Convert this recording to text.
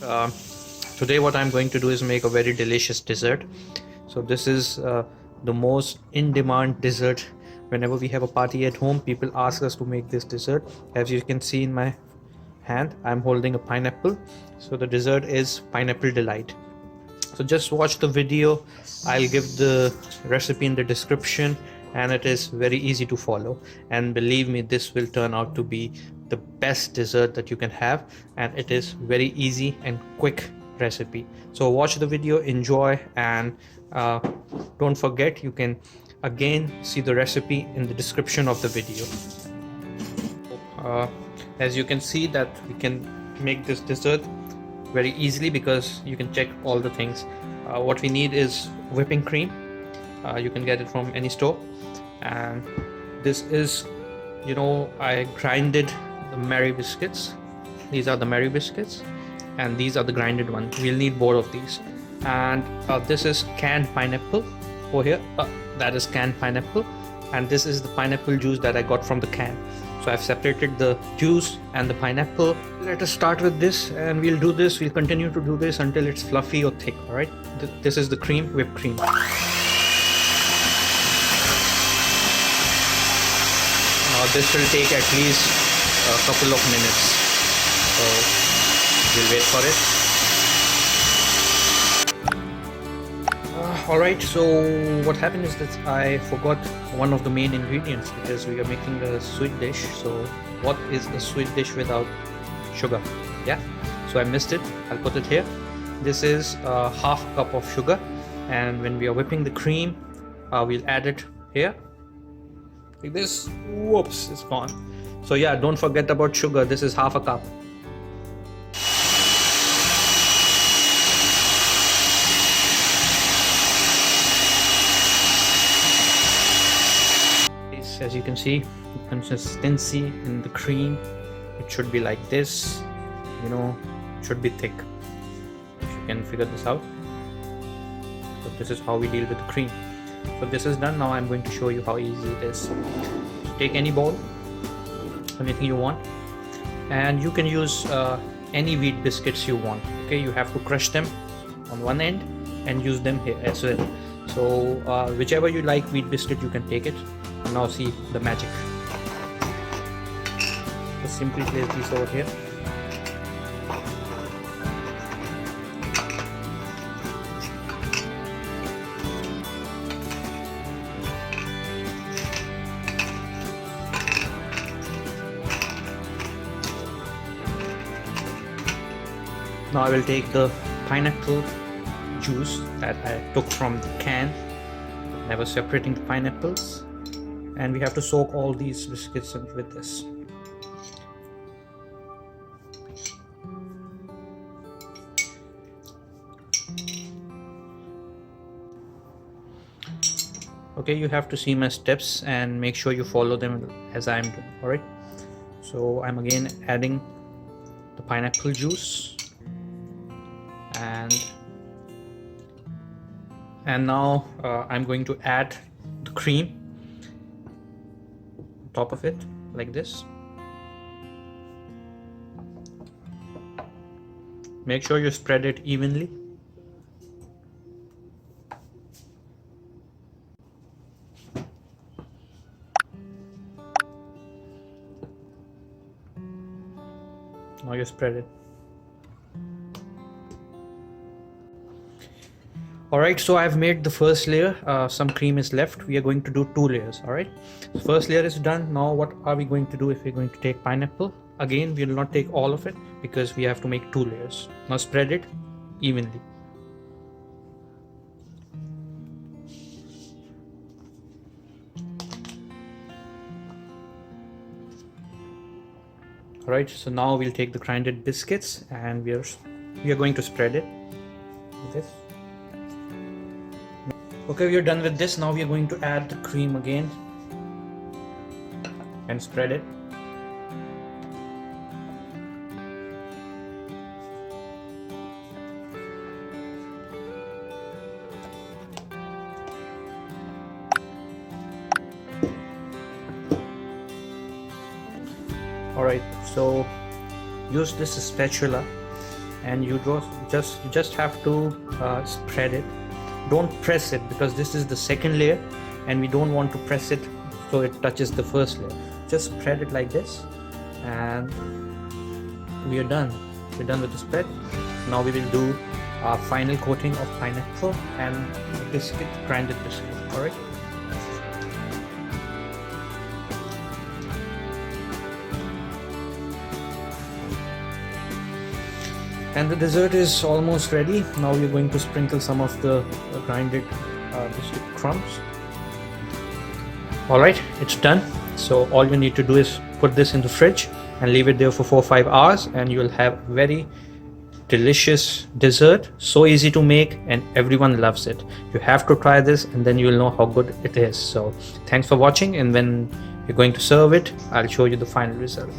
Um, Today what I'm going to do is make a very delicious dessert. So this is the most in-demand dessert. Whenever we have a party at home, people ask us to make this dessert. As you can see in my hand, I'm holding a pineapple. So the dessert is pineapple delight. So just watch the video. I'll give the recipe in the description, and it is very easy to follow, and believe me, this will turn out to be the best dessert that you can have, and it is very easy and quick recipe. So watch the video, enjoy, and don't forget, you can again see the recipe in the description of the video. As you can see that we can make this dessert very easily because you can check all the things. What we need is whipping cream. You can get it from any store, and this is, I grinded the Marie Biscuits. These are the Marie Biscuits, and these are the grinded ones. We'll need both of these. And this is canned pineapple over here. That is canned pineapple, and this is the pineapple juice that I got from the can. So I've separated the juice and the pineapple. Let us start with this, and we'll continue to do this until it's fluffy or thick. All right, this is the cream, whipped cream. Now this will take at least a couple of minutes, so we'll wait for it. Alright, so what happened is that I forgot one of the main ingredients because we are making a sweet dish. So what is a sweet dish without sugar? Yeah, so I missed it. I'll put it here. This is a half cup of sugar, and when we are whipping the cream, we'll add it here like this. Whoops, it's gone. So yeah, don't forget about sugar. This is half a cup. As you can see, the consistency in the cream, it should be like this. It should be thick, if you can figure this out. So this is how we deal with the cream. So this is done. Now I'm going to show you how easy it is. Take any bowl, anything you want, and you can use any wheat biscuits you want. Okay, you have to crush them on one end and use them here as well. So whichever you like wheat biscuit, you can take it. Now see the magic. Just simply place these over here. Now I will take the pineapple juice that I took from the can. I was separating the pineapples, and we have to soak all these biscuits with this. Okay, you have to see my steps and make sure you follow them as I'm doing. All right, so I'm again adding the pineapple juice, and now I'm going to add the cream on top of it like this. Make sure you spread it evenly. Now you spread it. Alright, so I've made the first layer. Some cream is left. We are going to do 2 layers. Alright, so first layer is done. Now what are we going to do? If we're going to take pineapple, again we will not take all of it because we have to make 2 layers. Now spread it evenly. Alright, so now we'll take the grinded biscuits, and we are going to spread it like this. Okay, we are done with this. Now we are going to add the cream again and spread it. Alright, so use this spatula and you just have to spread it. Don't press it, because this is the second layer and we don't want to press it so it touches the first layer. Just spread it like this, and we are done. We're done with the spread. Now we will do our final coating of pineapple and biscuit, grinded biscuit. All right. And the dessert is almost ready. Now we're going to sprinkle some of the grinded biscuit crumbs. Alright, it's done. So all you need to do is put this in the fridge and leave it there for 4 or 5 hours, and you'll have very delicious dessert. So easy to make and everyone loves it. You have to try this and then you'll know how good it is. So thanks for watching, and when you're going to serve it, I'll show you the final result.